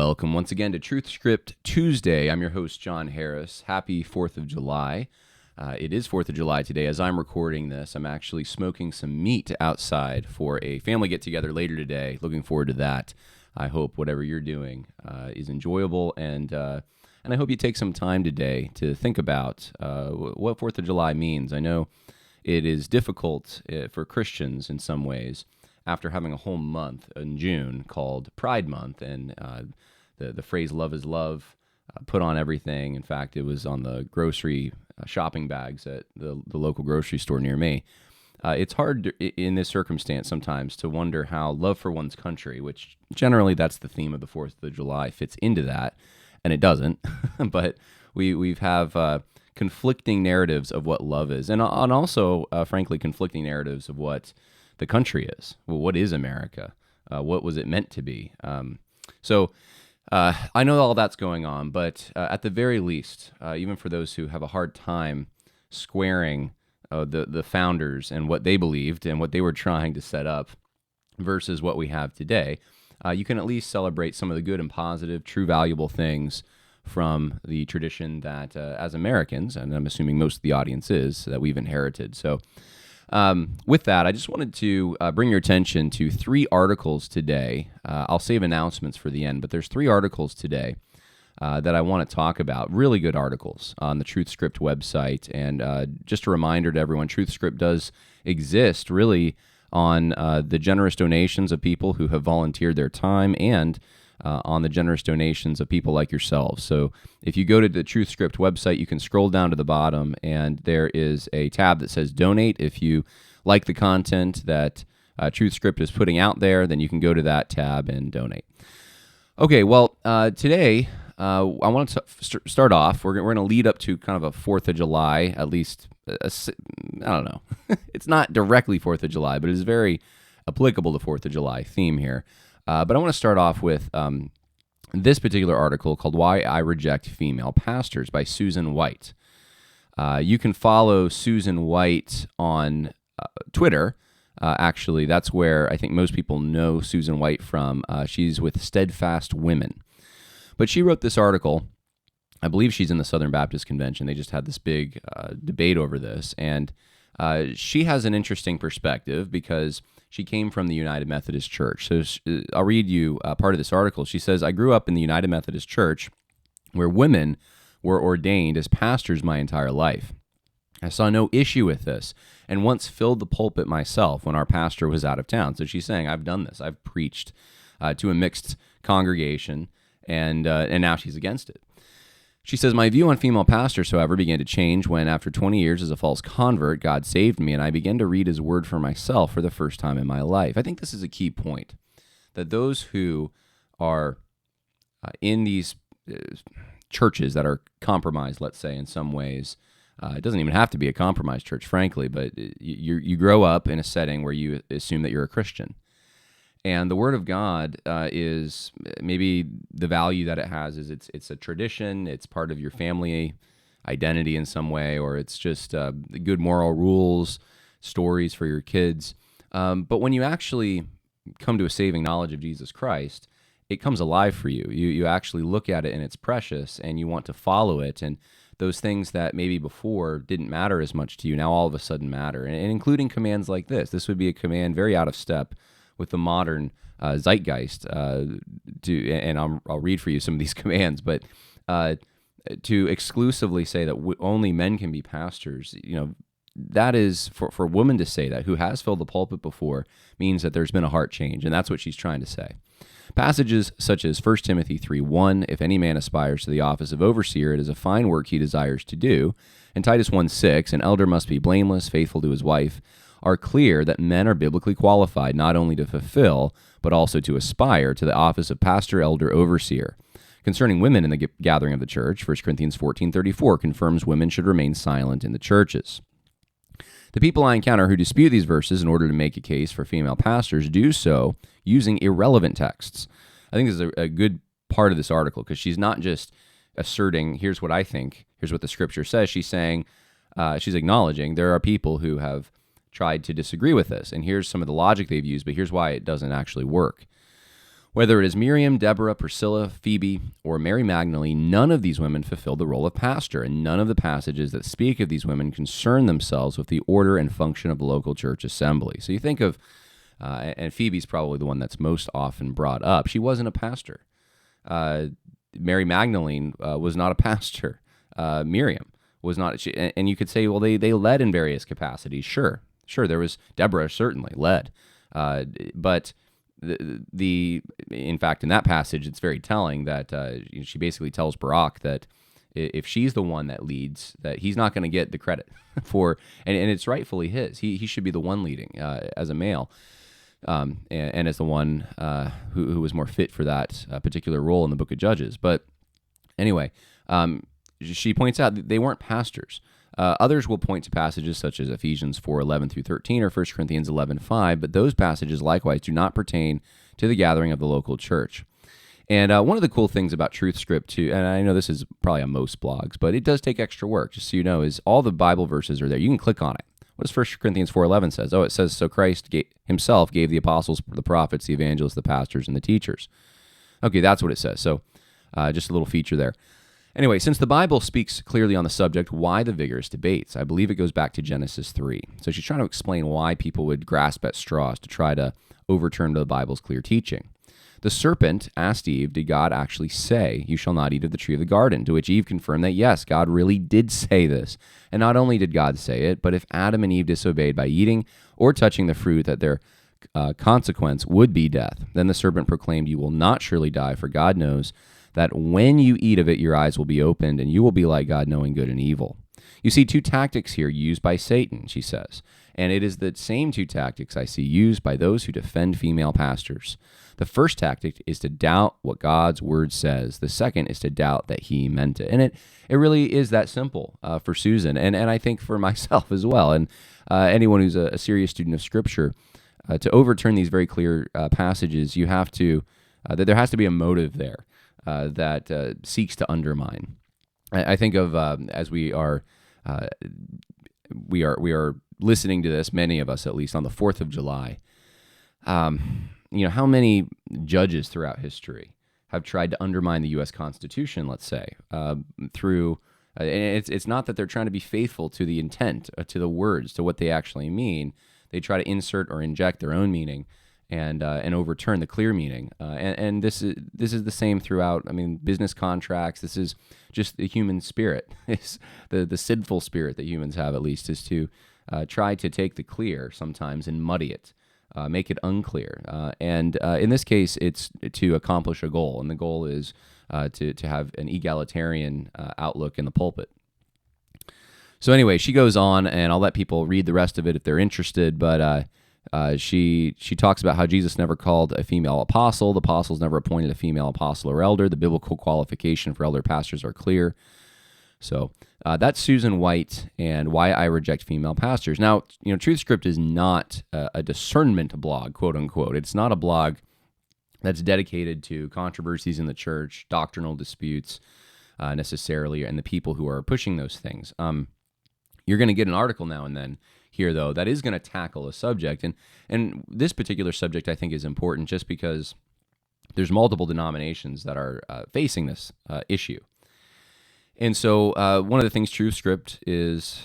Welcome once again to Truthscript Tuesday. I'm your host, John Harris. Happy 4th of July. It is 4th of July today. As I'm recording this, I'm actually smoking some meat outside for a family get-together later today. Looking forward to that. I hope whatever you're doing is enjoyable, and I hope you take some time today to think about what 4th of July means. I know it is difficult for Christians in some ways, after having a whole month in June called Pride Month, and the phrase "love is love" put on everything. In fact, it was on the grocery shopping bags at the local grocery store near me. It's hard in this circumstance sometimes to wonder how love for one's country, which generally that's the theme of the 4th of July, fits into that, and it doesn't. But we have conflicting narratives of what love is, and also, frankly, conflicting narratives of what the country is. Well, what is America? What was it meant to be? So I know all that's going on, but at the very least, even for those who have a hard time squaring the founders and what they believed and what they were trying to set up versus what we have today, you can at least celebrate some of the good and positive, true, valuable things from the tradition that as Americans, and I'm assuming most of the audience is, that we've inherited. So with that, I just wanted to bring your attention to 3 articles today. I'll save announcements for the end, but there's 3 articles today that I want to talk about. Really good articles on the Truthscript website. And just a reminder to everyone, Truthscript does exist really on the generous donations of people who have volunteered their time and on the generous donations of people like yourselves. So if you go to the Truthscript website, you can scroll down to the bottom, and there is a tab that says Donate. If you like the content that Truthscript is putting out there, then you can go to that tab and donate. Okay, well, today I want to start off. We're going to lead up to kind of a 4th of July, at least, I don't know. It's not directly 4th of July, but it is very applicable to 4th of July theme here. But I want to start off with this particular article called Why I Reject Female Pastors by Susan White. You can follow Susan White on Twitter. Actually, that's where I think most people know Susan White from. She's with Steadfast Women. But she wrote this article. I believe she's in the Southern Baptist Convention. They just had this big debate over this. And she has an interesting perspective because she came from the United Methodist Church. So I'll read you part of this article. She says, I grew up in the United Methodist Church where women were ordained as pastors my entire life. I saw no issue with this and once filled the pulpit myself when our pastor was out of town. So she's saying, I've done this. I've preached to a mixed congregation, and now she's against it. She says, my view on female pastors, however, began to change when, after 20 years as a false convert, God saved me, and I began to read his word for myself for the first time in my life. I think this is a key point, that those who are in these churches that are compromised, let's say, in some ways, it doesn't even have to be a compromised church, frankly, but you grow up in a setting where you assume that you're a Christian. And the Word of God is maybe the value that it has is it's a tradition, it's part of your family identity in some way, or it's just good moral rules, stories for your kids. But when you actually come to a saving knowledge of Jesus Christ, it comes alive for you. You actually look at it and it's precious, and you want to follow it. And those things that maybe before didn't matter as much to you now all of a sudden matter. And including commands like this. This would be a command very out of step with the modern zeitgeist, and I'll read for you some of these commands, but to exclusively say that only men can be pastors, that is, for a woman to say that, who has filled the pulpit before, means that there's been a heart change, and that's what she's trying to say. Passages such as 1 Timothy 3:1, if any man aspires to the office of overseer, it is a fine work he desires to do, and Titus 1:6, an elder must be blameless, faithful to his wife, are clear that men are biblically qualified not only to fulfill, but also to aspire to the office of pastor, elder, overseer. Concerning women in the gathering of the church, 1 Corinthians 14:34 confirms women should remain silent in the churches. The people I encounter who dispute these verses in order to make a case for female pastors do so using irrelevant texts. I think this is a good part of this article, because she's not just asserting, here's what I think, here's what the scripture says. She's saying, she's acknowledging there are people who have tried to disagree with this, and here's some of the logic they've used, but here's why it doesn't actually work. Whether it is Miriam, Deborah, Priscilla, Phoebe, or Mary Magdalene, none of these women fulfilled the role of pastor, and none of the passages that speak of these women concern themselves with the order and function of the local church assembly. So you think of, and Phoebe's probably the one that's most often brought up. She wasn't a pastor. Mary Magdalene was not a pastor. Miriam was not, and you could say, well, they led in various capacities. Sure, there was Deborah certainly led, but in fact, in that passage, it's very telling that she basically tells Barak that if she's the one that leads, that he's not going to get the credit for, and it's rightfully his. He should be the one leading as a male, and as the one who was more fit for that particular role in the Book of Judges. But anyway, she points out that they weren't pastors. Others will point to passages such as Ephesians 4:11 through 13 or 1 Corinthians 11:5, but those passages likewise do not pertain to the gathering of the local church. And one of the cool things about Truthscript, too, and I know this is probably on most blogs, but it does take extra work, just so you know, is all the Bible verses are there. You can click on it. What does 1 Corinthians 4:11 says? Oh, it says, so Christ himself gave the apostles, the prophets, the evangelists, the pastors, and the teachers. Okay, that's what it says. So just a little feature there. Anyway, since the Bible speaks clearly on the subject, why the vigorous debates? I believe it goes back to Genesis 3. So she's trying to explain why people would grasp at straws to try to overturn the Bible's clear teaching. The serpent asked Eve, did God actually say, you shall not eat of the tree of the garden? To which Eve confirmed that, yes, God really did say this. And not only did God say it, but if Adam and Eve disobeyed by eating or touching the fruit, that their consequence would be death. Then the serpent proclaimed, you will not surely die, for God knows that when you eat of it, your eyes will be opened, and you will be like God, knowing good and evil. You see two tactics here used by Satan, she says, and it is the same two tactics I see used by those who defend female pastors. The first tactic is to doubt what God's word says. The second is to doubt that he meant it. And it really is that simple for Susan, and I think for myself as well, and anyone who's a serious student of Scripture. To overturn these very clear passages, you have to, that there has to be a motive there. That seeks to undermine. I think of as we are listening to this, many of us at least, on the 4th of July. How many judges throughout history have tried to undermine the U.S. Constitution? Let's say through. It's not that they're trying to be faithful to the intent, to the words, to what they actually mean. They try to insert or inject their own meaning. And overturn the clear meaning, and this is the same throughout. I mean, business contracts. This is just the human spirit. It's the sinful spirit that humans have, at least, is to try to take the clear sometimes and muddy it, make it unclear. And in this case, it's to accomplish a goal, and the goal is to have an egalitarian outlook in the pulpit. So anyway, she goes on, and I'll let people read the rest of it if they're interested, but. She talks about how Jesus never called a female apostle. The apostles never appointed a female apostle or elder. The biblical qualification for elder pastors are clear. So that's Susan White and why I reject female pastors. Now, Truthscript is not a discernment blog, quote unquote. It's not a blog that's dedicated to controversies in the church, doctrinal disputes necessarily, and the people who are pushing those things. You're going to get an article now and then here, though, that is going to tackle a subject. And this particular subject, I think, is important just because there's multiple denominations that are facing this issue. And so one of the things Truthscript is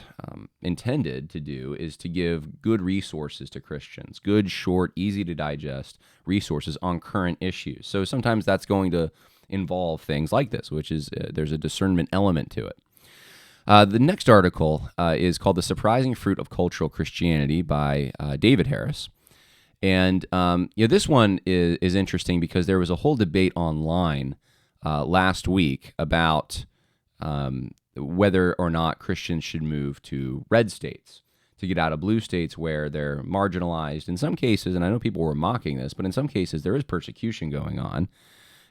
intended to do is to give good resources to Christians, good, short, easy to digest resources on current issues. So sometimes that's going to involve things like this, which is there's a discernment element to it. The next article is called The Surprising Fruit of Cultural Christianity by David Harris. And this one is interesting because there was a whole debate online last week about whether or not Christians should move to red states to get out of blue states where they're marginalized. In some cases, and I know people were mocking this, but in some cases there is persecution going on.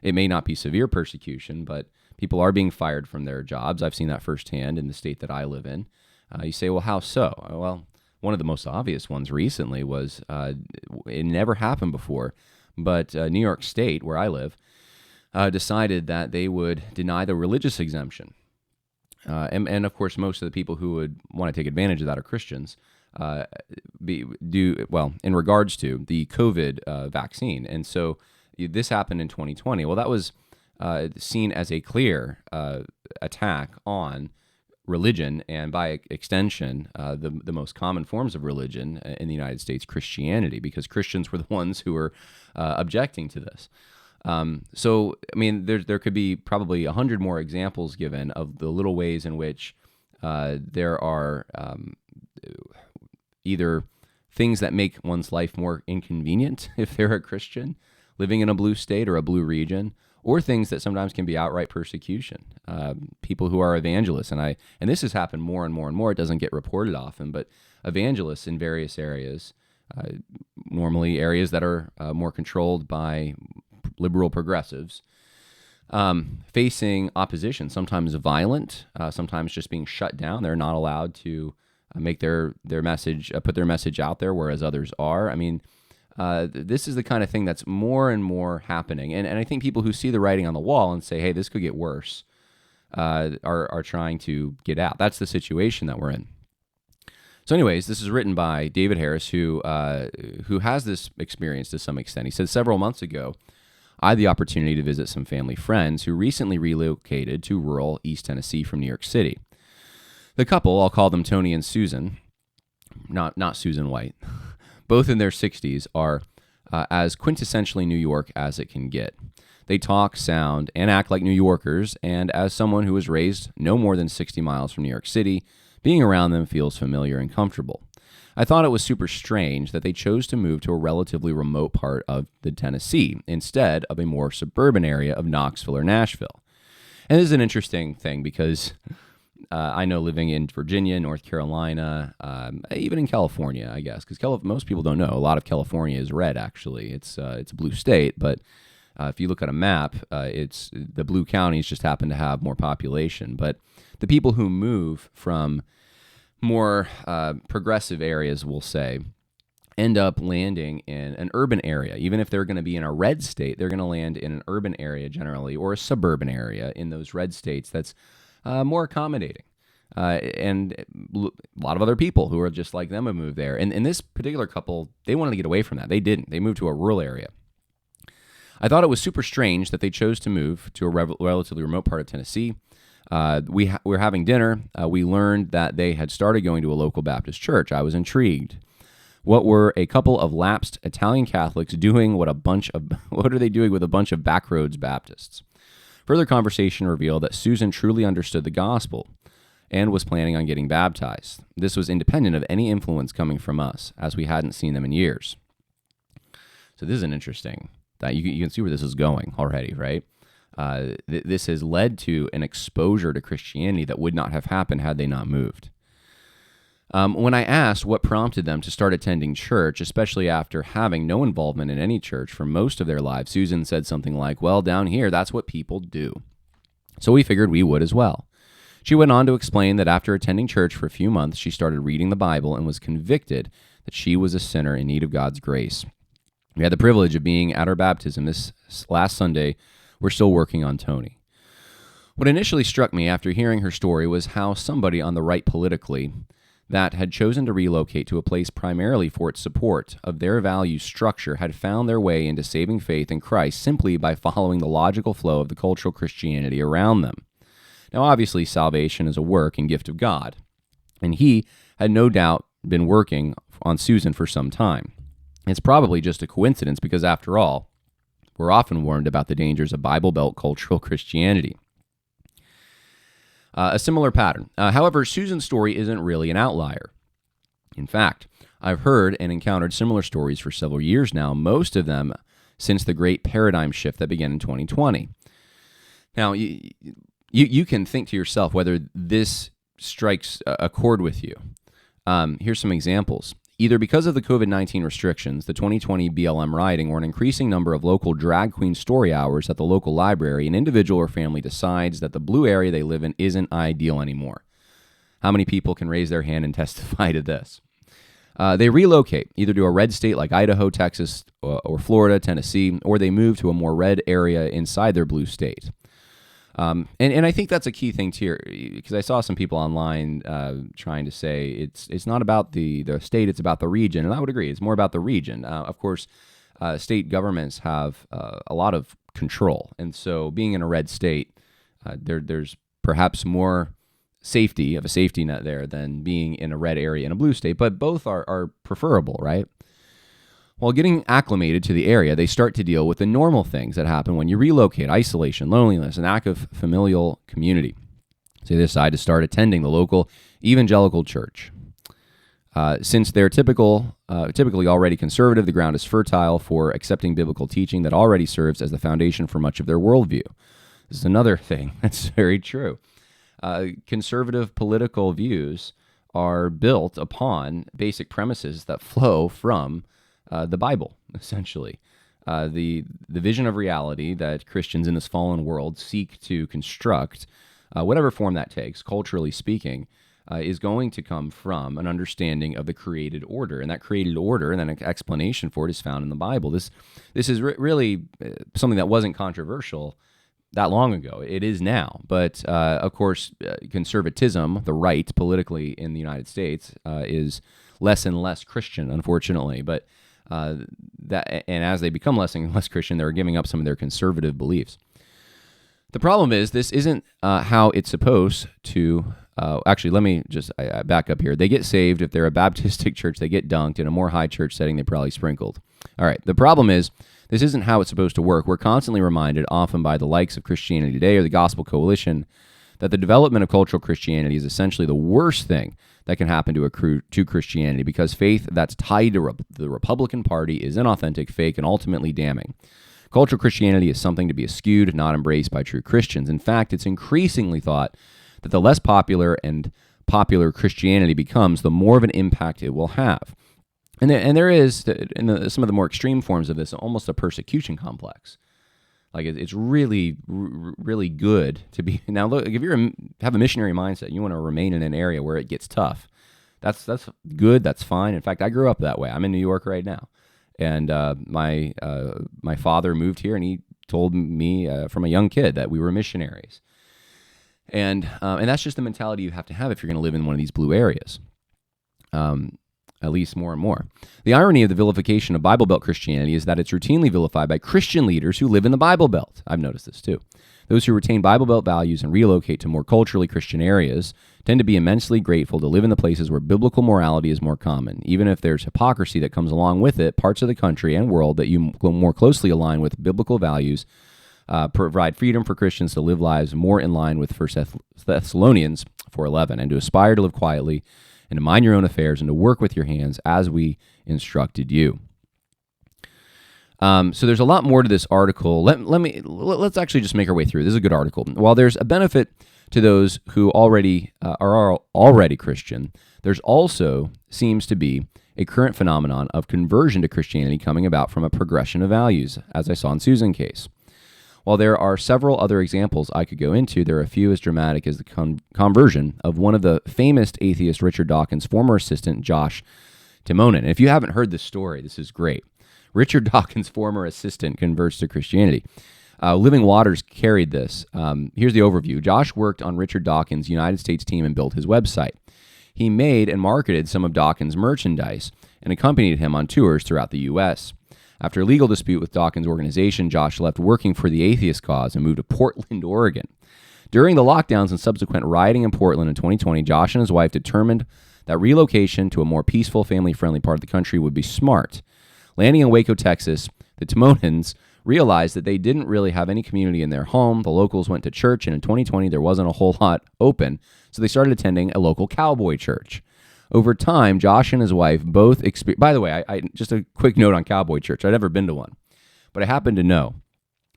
It may not be severe persecution, but people are being fired from their jobs. I've seen that firsthand in the state that I live in. You say, well, how so? Well, one of the most obvious ones recently was, it never happened before, but New York State, where I live, decided that they would deny the religious exemption. And of course, most of the people who would want to take advantage of that are Christians, in regards to the COVID vaccine. And so this happened in 2020. Well, that was seen as a clear attack on religion, and by extension, the most common forms of religion in the United States, Christianity, because Christians were the ones who were objecting to this. So, I mean, there could be probably 100 more examples given of the little ways in which there are either things that make one's life more inconvenient if they're a Christian living in a blue state or a blue region, or things that sometimes can be outright persecution. People who are evangelists, and this has happened more and more and more. It doesn't get reported often, but evangelists in various areas, normally areas that are more controlled by liberal progressives, facing opposition, sometimes violent, sometimes just being shut down. They're not allowed to make their message, put their message out there, whereas others are. I mean, this is the kind of thing that's more and more happening. And I think people who see the writing on the wall and say, hey, this could get worse, are trying to get out. That's the situation that we're in. So anyways, this is written by David Harris, who has this experience to some extent. He said, several months ago, I had the opportunity to visit some family friends who recently relocated to rural East Tennessee from New York City. The couple, I'll call them Tony and Susan, not Susan White, both in their 60s, are as quintessentially New York as it can get. They talk, sound, and act like New Yorkers, and as someone who was raised no more than 60 miles from New York City, being around them feels familiar and comfortable. I thought it was super strange that they chose to move to a relatively remote part of the Tennessee instead of a more suburban area of Knoxville or Nashville. And this is an interesting thing because I know living in Virginia, North Carolina, even in California, I guess, because most people don't know, a lot of California is red, actually. It's a blue state, but if you look at a map, it's the blue counties just happen to have more population. But the people who move from more progressive areas, we'll say, end up landing in an urban area. Even if they're going to be in a red state, they're going to land in an urban area generally, or a suburban area in those red states that's more accommodating. And a lot of other people who are just like them have moved there. And this particular couple, they wanted to get away from that. They didn't. They moved to a rural area. I thought it was super strange that they chose to move to a relatively remote part of Tennessee. We were having dinner. We learned that they had started going to a local Baptist church. I was intrigued. What were a couple of lapsed Italian Catholics doing? What are they doing with a bunch of backroads Baptists? Further conversation revealed that Susan truly understood the gospel and was planning on getting baptized. This was independent of any influence coming from us, as we hadn't seen them in years. So this is an interesting, that you can see where this is going already, right? This has led to an exposure to Christianity that would not have happened had they not moved. When I asked what prompted them to start attending church, especially after having no involvement in any church for most of their lives, Susan said something like, well, down here, that's what people do. So we figured we would as well. She went on to explain that after attending church for a few months, she started reading the Bible and was convicted that she was a sinner in need of God's grace. We had the privilege of being at her baptism this last Sunday. We're still working on Tony. What initially struck me after hearing her story was how somebody on the right politically that had chosen to relocate to a place primarily for its support of their value structure had found their way into saving faith in Christ simply by following the logical flow of the cultural Christianity around them. Now, obviously, salvation is a work and gift of God, and he had no doubt been working on Susan for some time. It's probably just a coincidence because, after all, we're often warned about the dangers of Bible Belt cultural Christianity. A similar pattern. However, Susan's story isn't really an outlier. In fact, I've heard and encountered similar stories for several years now, most of them since the great paradigm shift that began in 2020. Now, you can think to yourself whether this strikes a chord with you. Here's some examples. Either because of the COVID-19 restrictions, the 2020 BLM rioting, or an increasing number of local drag queen story hours at the local library, an individual or family decides that the blue area they live in isn't ideal anymore. How many people can raise their hand and testify to this? They relocate, either to a red state like Idaho, Texas, or Florida, Tennessee, or they move to a more red area inside their blue state. And I think that's a key thing too, because I saw some people online trying to say it's not about the state, it's about the region, and I would agree, it's more about the region. Of course, state governments have a lot of control. And so being in a red state, there's perhaps more safety of a safety net there than being in a red area in a blue state, but both are preferable, right? While getting acclimated to the area, they start to deal with the normal things that happen when you relocate: isolation, loneliness, and lack of familial community. So they decide to start attending the local evangelical church. Since they're typically already conservative, the ground is fertile for accepting biblical teaching that already serves as the foundation for much of their worldview. This is another thing that's very true. Conservative political views are built upon basic premises that flow from the Bible, essentially. The vision of reality that Christians in this fallen world seek to construct, whatever form that takes, culturally speaking, is going to come from an understanding of the created order. And that created order and an explanation for it is found in the Bible. This is really something that wasn't controversial that long ago. It is now. But, of course, conservatism, the right politically in the United States, is less and less Christian, unfortunately. But and as they become less and less Christian, they're giving up some of their conservative beliefs. The problem is this isn't how it's supposed to. Actually, let me just back up here. They get saved if they're a Baptistic church. They get dunked. In a more high church setting, they probably sprinkled. All right. The problem is this isn't how it's supposed to work. We're constantly reminded, often by the likes of Christianity Today or the Gospel Coalition, that the development of cultural Christianity is essentially the worst thing that can happen to Christianity, because faith that's tied to the Republican Party is inauthentic, fake, and ultimately damning. Cultural Christianity is something to be eschewed, not embraced by true Christians. In fact, it's increasingly thought that the less popular Christianity becomes, the more of an impact it will have. And there is, in some of the more extreme forms of this, almost a persecution complex. Like, it's really, really good to be. Now, look, if you have a missionary mindset, you want to remain in an area where it gets tough. That's good. That's fine. In fact, I grew up that way. I'm in New York right now, and my father moved here, and he told me from a young kid that we were missionaries, and that's just the mentality you have to have if you're going to live in one of these blue areas. At least more and more. The irony of the vilification of Bible Belt Christianity is that it's routinely vilified by Christian leaders who live in the Bible Belt. I've noticed this too. Those who retain Bible Belt values and relocate to more culturally Christian areas tend to be immensely grateful to live in the places where biblical morality is more common. Even if there's hypocrisy that comes along with it, parts of the country and world that you more closely align with biblical values provide freedom for Christians to live lives more in line with 1 Thessalonians 4:11, and to aspire to live quietly and to mind your own affairs and to work with your hands as we instructed you. So there's a lot more to this article. Let's actually just make our way through. This is a good article. While there's a benefit to those who already are already Christian, there's also seems to be a current phenomenon of conversion to Christianity coming about from a progression of values, as I saw in Susan's case. While there are several other examples I could go into, there are a few as dramatic as the conversion of one of the famous atheist Richard Dawkins' former assistant, Josh Timonen. And if you haven't heard this story, this is great. Richard Dawkins' former assistant converts to Christianity. Living Waters carried this. Here's the overview. Josh worked on Richard Dawkins' United States team and built his website. He made and marketed some of Dawkins' merchandise and accompanied him on tours throughout the U.S. After a legal dispute with Dawkins' organization, Josh left working for the atheist cause and moved to Portland, Oregon. During the lockdowns and subsequent rioting in Portland in 2020, Josh and his wife determined that relocation to a more peaceful, family-friendly part of the country would be smart. Landing in Waco, Texas, the Timonens realized that they didn't really have any community in their home. The locals went to church, and in 2020, there wasn't a whole lot open, so they started attending a local cowboy church. Over time, Josh and his wife both experienced. By the way, I just a quick note on cowboy church. I've never been to one, but I happen to know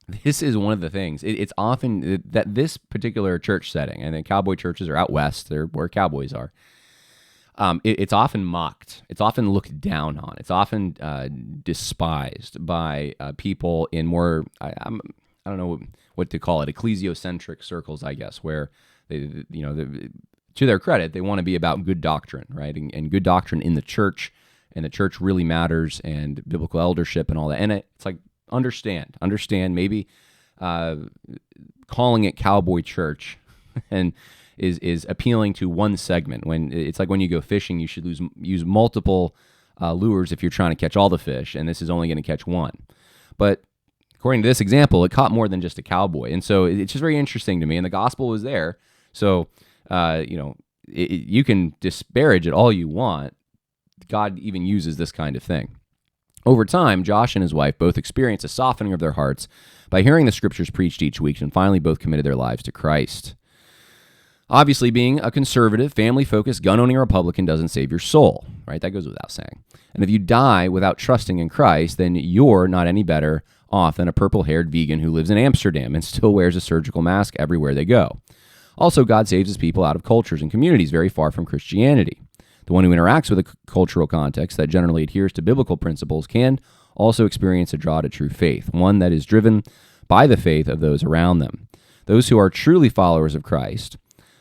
this is one of the things. It's often that this particular church setting, and then cowboy churches are out west, they're where cowboys are. It's often mocked. It's often looked down on. It's often despised by people in more, I don't know what to call it, ecclesiocentric circles, I guess, where they to their credit, they want to be about good doctrine, right? And good doctrine in the church, and the church really matters, and biblical eldership and all that. And it's like, understand maybe calling it cowboy church and is appealing to one segment. When it's like when you go fishing, you should use multiple lures if you're trying to catch all the fish, and this is only going to catch one. But according to this example, it caught more than just a cowboy. And so it's just very interesting to me, and the gospel was there. So, you can disparage it all you want. God even uses this kind of thing. Over time, Josh and his wife both experienced a softening of their hearts by hearing the scriptures preached each week, and finally both committed their lives to Christ. Obviously, being a conservative, family-focused, gun-owning Republican doesn't save your soul, right? That goes without saying. And if you die without trusting in Christ, then you're not any better off than a purple-haired vegan who lives in Amsterdam and still wears a surgical mask everywhere they go. Also, God saves his people out of cultures and communities very far from Christianity. The one who interacts with a cultural context that generally adheres to biblical principles can also experience a draw to true faith, one that is driven by the faith of those around them. Those who are truly followers of Christ.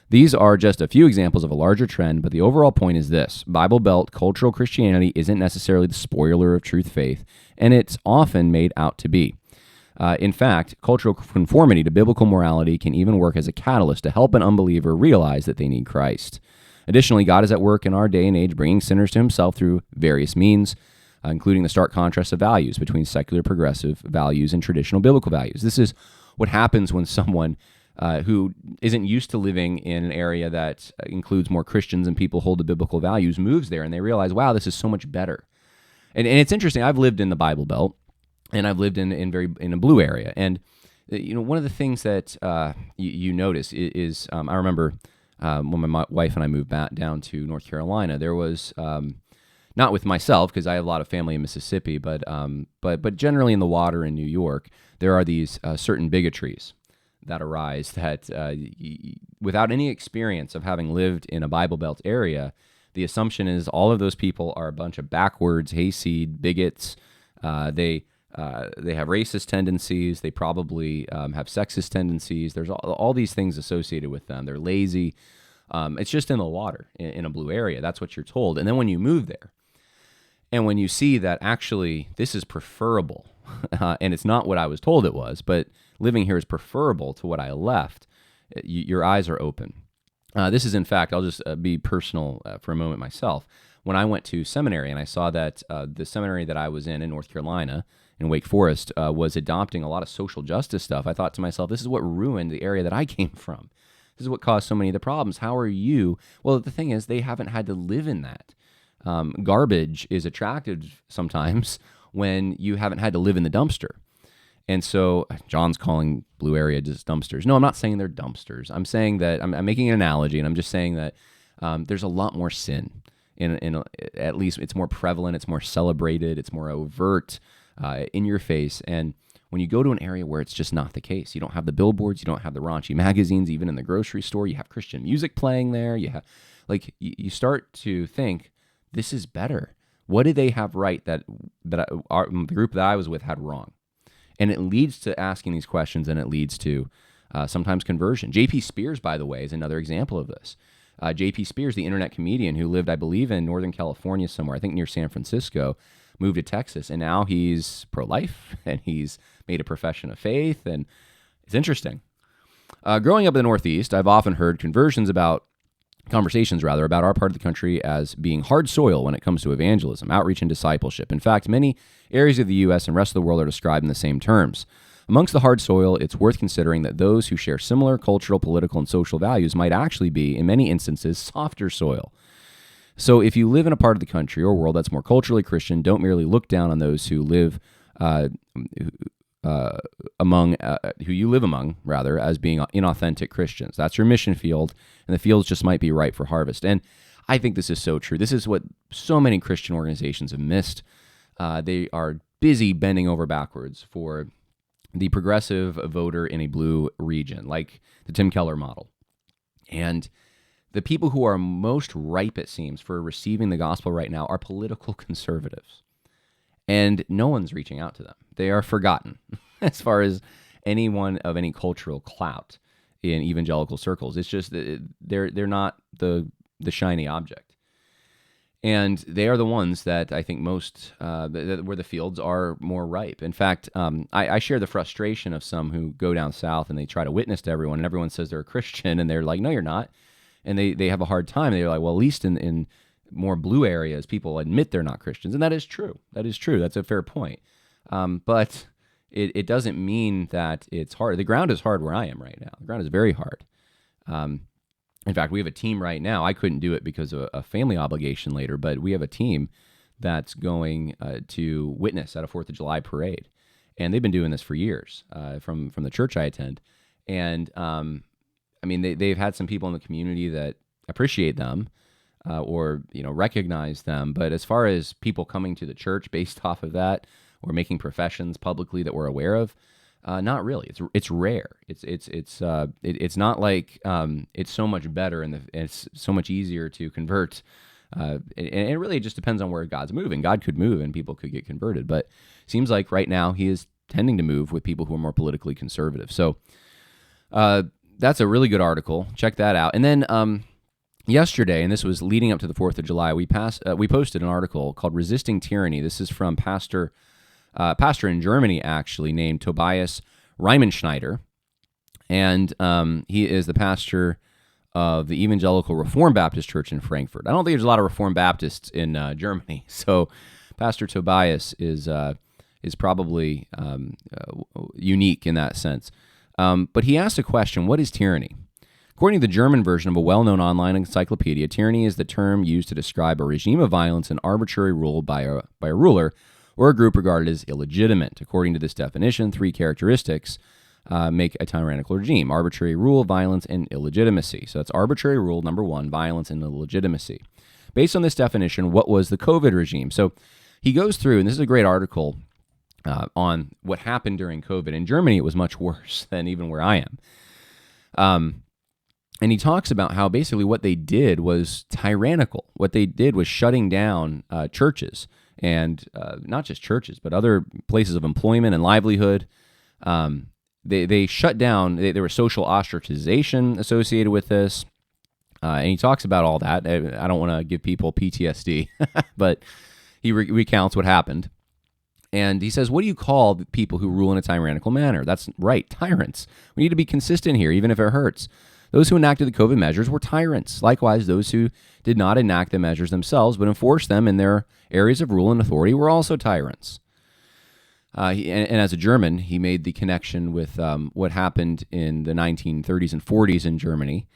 These are just a few examples of a larger trend, but the overall point is this. Bible Belt cultural Christianity isn't necessarily the spoiler of truth faith, and it's often made out to be. In fact, cultural conformity to biblical morality can even work as a catalyst to help an unbeliever realize that they need Christ. Additionally, God is at work in our day and age bringing sinners to himself through various means, including the stark contrast of values between secular progressive values and traditional biblical values. This is what happens when someone who isn't used to living in an area that includes more Christians and people hold to biblical values moves there, and they realize, wow, this is so much better. And it's interesting. I've lived in the Bible Belt, and I've lived in a blue area. And one of the things that you notice is I remember when my wife and I moved back down to North Carolina, there was not with myself because I have a lot of family in Mississippi, but generally in the water in New York, there are these certain bigotries that arise that without any experience of having lived in a Bible Belt area, the assumption is all of those people are a bunch of backwards, hayseed bigots. They have racist tendencies. They probably have sexist tendencies. There's all these things associated with them. They're lazy. It's just in the water in a blue area. That's what you're told. And then when you move there, and when you see that actually this is preferable, and it's not what I was told it was, but living here is preferable to what I left, your eyes are open. This is, in fact, I'll just be personal for a moment myself. When I went to seminary and I saw that the seminary that I was in North Carolina, in Wake Forest, was adopting a lot of social justice stuff, I thought to myself, this is what ruined the area that I came from. This is what caused so many of the problems. How are you? Well, the thing is, they haven't had to live in that. Garbage is attractive sometimes when you haven't had to live in the dumpster. And so John's calling blue area just dumpsters. No, I'm not saying they're dumpsters. I'm saying that I'm making an analogy, and I'm just saying that there's a lot more sin. At least it's more prevalent, it's more celebrated, it's more overt, in your face. And when you go to an area where it's just not the case, you don't have the billboards, you don't have the raunchy magazines, even in the grocery store, you have Christian music playing there. You have, you start to think, this is better. What did they have right that the group that I was with had wrong? And it leads to asking these questions, and it leads to sometimes conversion. J.P. Spears, by the way, is another example of this. J.P. Spears, the internet comedian who lived, I believe, in Northern California somewhere, I think near San Francisco, moved to Texas, and now he's pro-life, and he's made a profession of faith, and it's interesting. Growing up in the Northeast, I've often heard conversations about our part of the country as being hard soil when it comes to evangelism, outreach, and discipleship. In fact, many areas of the U.S. and rest of the world are described in the same terms. Amongst the hard soil, it's worth considering that those who share similar cultural, political, and social values might actually be, in many instances, softer soil. So if you live in a part of the country or world that's more culturally Christian, don't merely look down on those who live who you live among, rather, as being inauthentic Christians. That's your mission field, and the fields just might be ripe for harvest. And I think this is so true. This is what so many Christian organizations have missed. They are busy bending over backwards for the progressive voter in a blue region, like the Tim Keller model. And the people who are most ripe, it seems, for receiving the gospel right now are political conservatives. And no one's reaching out to them. They are forgotten as far as anyone of any cultural clout in evangelical circles. It's just they're not the shiny object. And they are the ones that I think most, where the fields are more ripe. In fact, I share the frustration of some who go down south and they try to witness to everyone, and everyone says they're a Christian, and they're like, no, you're not. And they have a hard time. They're like, well, at least in more blue areas, people admit they're not Christians, and that is true. That's a fair point. But it doesn't mean that it's hard. The ground is hard where I am right now. The ground is very hard. In fact, we have a team right now. I couldn't do it because of a family obligation later, but we have a team that's going to witness at a 4th of July parade. And they've been doing this for years from the church I attend. And they've had some people in the community that appreciate them or recognize them. But as far as people coming to the church based off of that or making professions publicly that we're aware of, not really. It's rare. It's not like it's so much better and it's so much easier to convert. And it really just depends on where God's moving. God could move and people could get converted, but it seems like right now he is tending to move with people who are more politically conservative. So that's a really good article. Check that out. And then yesterday, and this was leading up to the 4th of July, we posted an article called "Resisting Tyranny." This is from pastor in Germany, actually, named Tobias Riemenschneider, and he is the pastor of the Evangelical Reformed Baptist Church in Frankfurt. I don't think there's a lot of Reformed Baptists in Germany, so Pastor Tobias is probably unique in that sense. But he asked a question: what is tyranny? According to the German version of a well-known online encyclopedia, tyranny is the term used to describe a regime of violence and arbitrary rule by a ruler or a group regarded as illegitimate. According to this definition, 3 characteristics make a tyrannical regime: arbitrary rule, violence, and illegitimacy. So that's arbitrary rule, number 1, violence, and illegitimacy. Based on this definition, what was the COVID regime? So he goes through, and this is a great article on what happened during COVID. In Germany, it was much worse than even where I am. And he talks about how basically what they did was tyrannical. What they did was shutting down churches, and not just churches, but other places of employment and livelihood. They shut down. There was social ostracization associated with this, and he talks about all that. I don't want to give people PTSD, but he recounts what happened. And he says, what do you call the people who rule in a tyrannical manner? That's right, tyrants. We need to be consistent here, even if it hurts. Those who enacted the COVID measures were tyrants. Likewise, those who did not enact the measures themselves but enforced them in their areas of rule and authority were also tyrants. And as a German, he made the connection with what happened in the 1930s and 40s in Germany.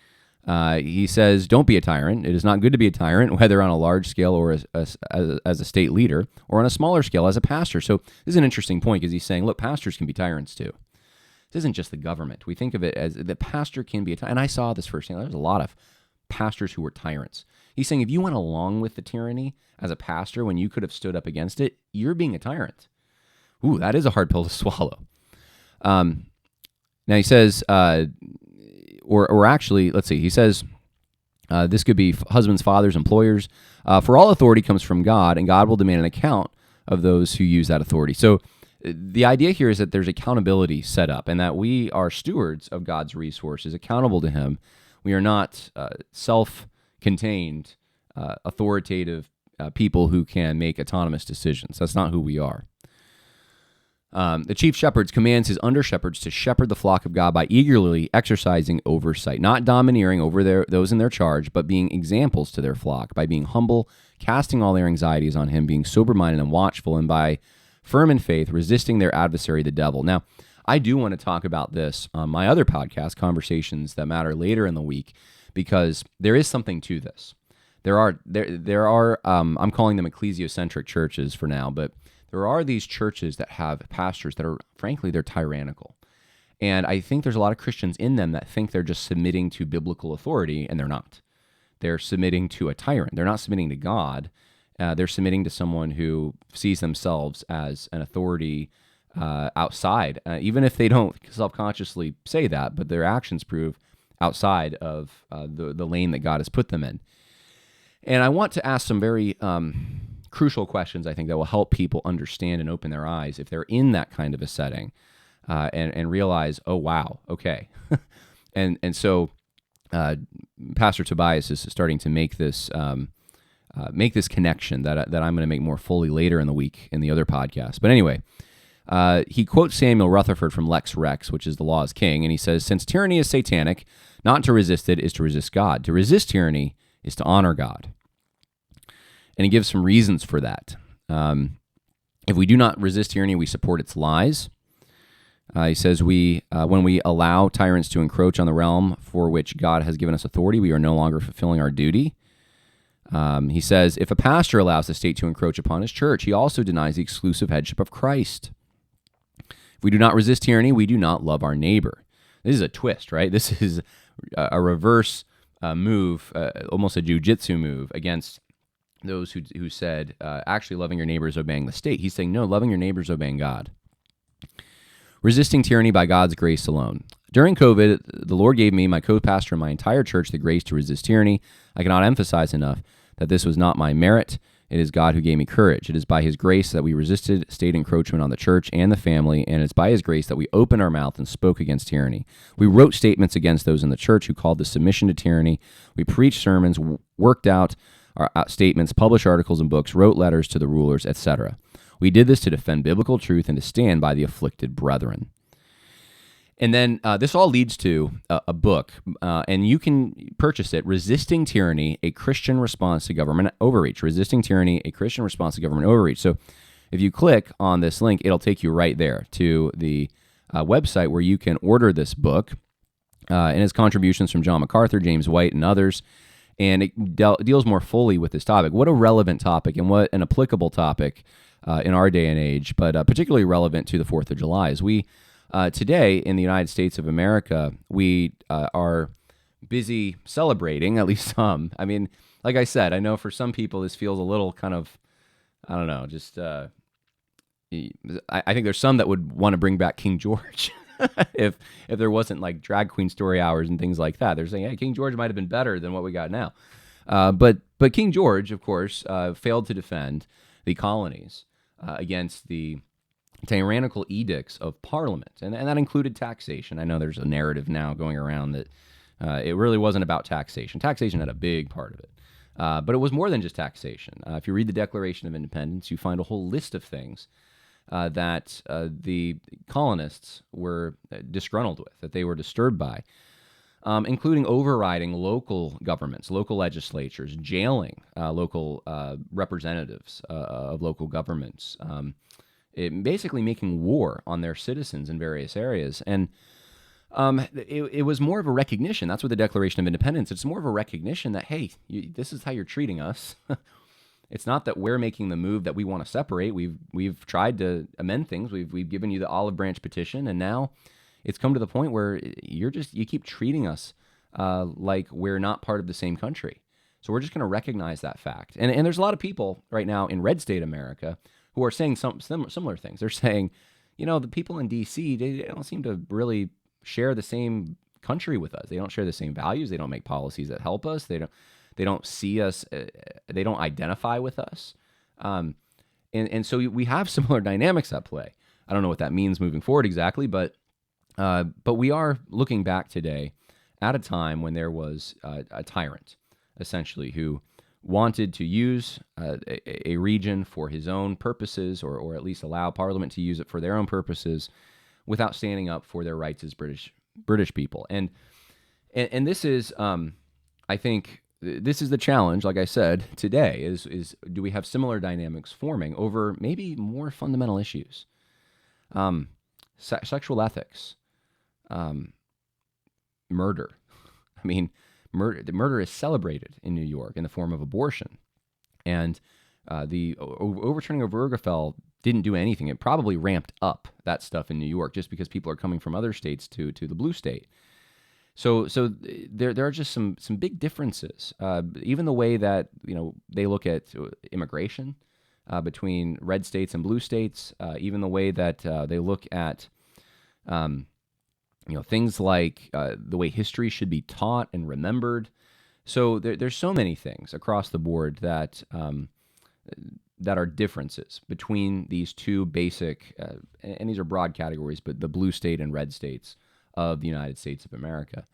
He says, don't be a tyrant. It is not good to be a tyrant, whether on a large scale or as a state leader, or on a smaller scale as a pastor. So this is an interesting point, because he's saying, look, pastors can be tyrants too. This isn't just the government. We think of it as the pastor can be a tyrant. And I saw this firsthand. There's a lot of pastors who were tyrants. He's saying if you went along with the tyranny as a pastor when you could have stood up against it, you're being a tyrant. Ooh, that is a hard pill to swallow. Now he says, or actually, let's see. He says, this could be husbands, fathers, employers. For all authority comes from God, and God will demand an account of those who use that authority. So the idea here is that there's accountability set up, and that we are stewards of God's resources, accountable to Him. We are not self-contained, authoritative people who can make autonomous decisions. That's not who we are. The chief shepherd commands his under-shepherds to shepherd the flock of God by eagerly exercising oversight, not domineering over those in their charge, but being examples to their flock, by being humble, casting all their anxieties on Him, being sober-minded and watchful, and by firm in faith, resisting their adversary, the devil. Now, I do want to talk about this on my other podcast, Conversations That Matter, later in the week, because there is something to this. There are I'm calling them ecclesiocentric churches for now, but there are these churches that have pastors that are, frankly, they're tyrannical. And I think there's a lot of Christians in them that think they're just submitting to biblical authority, and they're not. They're submitting to a tyrant. They're not submitting to God. They're submitting to someone who sees themselves as an authority outside, even if they don't self-consciously say that, but their actions prove outside of the lane that God has put them in. And I want to ask some very crucial questions, I think, that will help people understand and open their eyes if they're in that kind of a setting, and realize, oh, wow, okay. and so Pastor Tobias is starting to make this connection that I'm going to make more fully later in the week in the other podcast. But anyway, he quotes Samuel Rutherford from Lex Rex, which is the law is king, and he says, since tyranny is satanic, not to resist it is to resist God. To resist tyranny is to honor God. And he gives some reasons for that. If we do not resist tyranny, we support its lies. He says, when we allow tyrants to encroach on the realm for which God has given us authority, we are no longer fulfilling our duty. He says, if a pastor allows the state to encroach upon his church, he also denies the exclusive headship of Christ. If we do not resist tyranny, we do not love our neighbor. This is a twist, right? This is a reverse move, almost a jujitsu move against those who said, actually loving your neighbor is obeying the state. He's saying, no, loving your neighbor is obeying God. Resisting tyranny by God's grace alone. During COVID, the Lord gave me, my co-pastor, and my entire church the grace to resist tyranny. I cannot emphasize enough that this was not my merit. It is God who gave me courage. It is by his grace that we resisted state encroachment on the church and the family, and it's by his grace that we opened our mouth and spoke against tyranny. We wrote statements against those in the church who called the submission to tyranny. We preached sermons, worked out our statements, published articles and books, wrote letters to the rulers, etc. We did this to defend biblical truth and to stand by the afflicted brethren. And then this all leads to a book, and you can purchase it, Resisting Tyranny, A Christian Response to Government Overreach. Resisting Tyranny, A Christian Response to Government Overreach. So if you click on this link, it'll take you right there to the website where you can order this book, and it's contributions from John MacArthur, James White, and others. And it deals more fully with this topic. What a relevant topic, and what an applicable topic in our day and age, but particularly relevant to the 4th of July. As we today in the United States of America, we are busy celebrating, at least some. I mean, like I said, I know for some people this feels a little kind of, I don't know, just I think there's some that would want to bring back King George. if there wasn't like drag queen story hours and things like that. They're saying, hey, King George might have been better than what we got now. But King George, of course, failed to defend the colonies against the tyrannical edicts of Parliament, and that included taxation. I know there's a narrative now going around that it really wasn't about taxation. Taxation had a big part of it, but it was more than just taxation. If you read the Declaration of Independence, you find a whole list of things that the colonists were disgruntled with, that they were disturbed by, including overriding local governments, local legislatures, jailing local representatives of local governments, basically making war on their citizens in various areas. And it was more of a recognition. That's what the Declaration of Independence, it's more of a recognition that, hey, this is how you're treating us. It's not that we're making the move that we want to separate. We've tried to amend things. We've given you the olive branch petition, and now it's come to the point where you keep treating us like we're not part of the same country. So we're just going to recognize that fact. And there's a lot of people right now in red state America who are saying some similar things. They're saying, the people in D.C., they don't seem to really share the same country with us. They don't share the same values. They don't make policies that help us. They don't see us. They don't identify with us. And so we have similar dynamics at play. I don't know what that means moving forward exactly, but we are looking back today at a time when there was a tyrant, essentially, who wanted to use a region for his own purposes, or at least allow Parliament to use it for their own purposes, without standing up for their rights as British people. And this is, I think, this is the challenge. Like I said today, is do we have similar dynamics forming over maybe more fundamental issues, sexual ethics, murder. I mean, murder is celebrated in New York in the form of abortion. And the overturning of Obergefell didn't do anything. It probably ramped up that stuff in New York just because people are coming from other states to the blue state. So there are just some big differences. Even the way that they look at immigration between red states and blue states. Even the way that they look at things like the way history should be taught and remembered. So there's so many things across the board that are differences between these two basic, and these are broad categories, but the blue state and red states of the United States of America.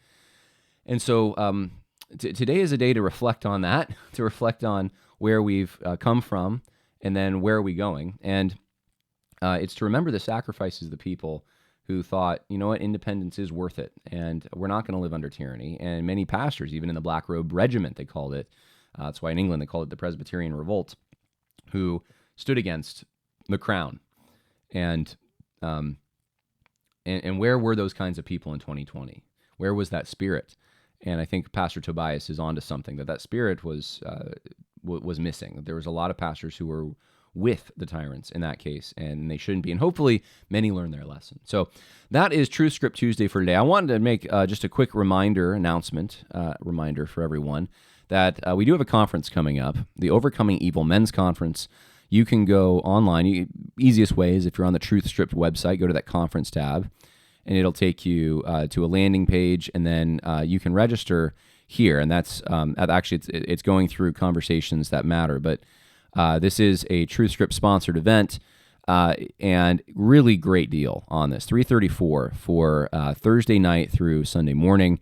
And so today is a day to reflect on that, to reflect on where we've come from, and then where are we going. And it's to remember the sacrifices of the people who thought, independence is worth it, and we're not going to live under tyranny. And many pastors, even in the Black Robe Regiment, they called it, That's why in England they call it the Presbyterian Revolt, who stood against the crown. And where were those kinds of people in 2020? Where was that spirit? And I think Pastor Tobias is onto something, that spirit was missing. There was a lot of pastors who were with the tyrants in that case, and they shouldn't be. And hopefully many learn their lesson. So that is Truthscript Tuesday for today. I wanted to make just a quick reminder for everyone that we do have a conference coming up, the Overcoming Evil Men's Conference. You can go online. Easiest way is if you're on the Truthscript website, go to that conference tab, and it'll take you to a landing page, and then you can register here. And that's actually it's going through Conversations That Matter. But this is a Truthscript sponsored event, and really great deal on this. $334 for Thursday night through Sunday morning.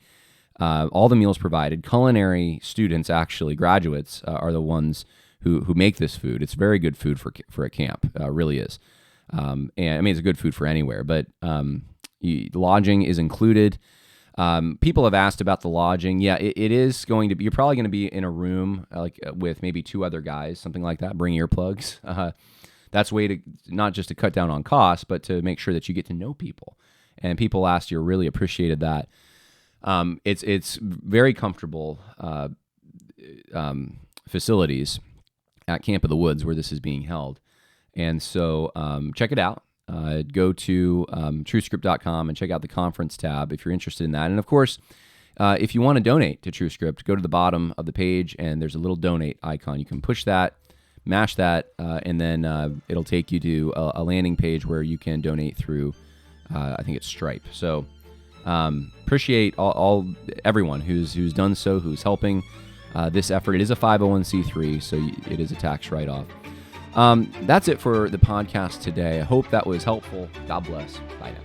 All the meals provided. Culinary students, actually graduates, are the ones who make this food. It's very good food for a camp. Really is. And I mean, it's good food for anywhere. But lodging is included. People have asked about the lodging. Yeah, it is going to be. You're probably going to be in a room with maybe 2 other guys, something like that. Bring earplugs. That's a way to not just to cut down on costs, but to make sure that you get to know people. And people last year really appreciated that. It's very comfortable facilities at Camp of the Woods where this is being held. And so check it out. Go to truthscript.com and check out the conference tab if you're interested in that. And of course, if you want to donate to Truthscript, go to the bottom of the page and there's a little donate icon. You can push that, mash that, and then it'll take you to a landing page where you can donate through, I think it's Stripe. So appreciate everyone who's done so, who's helping this effort. It is a 501c3, so it is a tax write-off. That's it for the podcast today. I hope that was helpful. God bless. Bye now.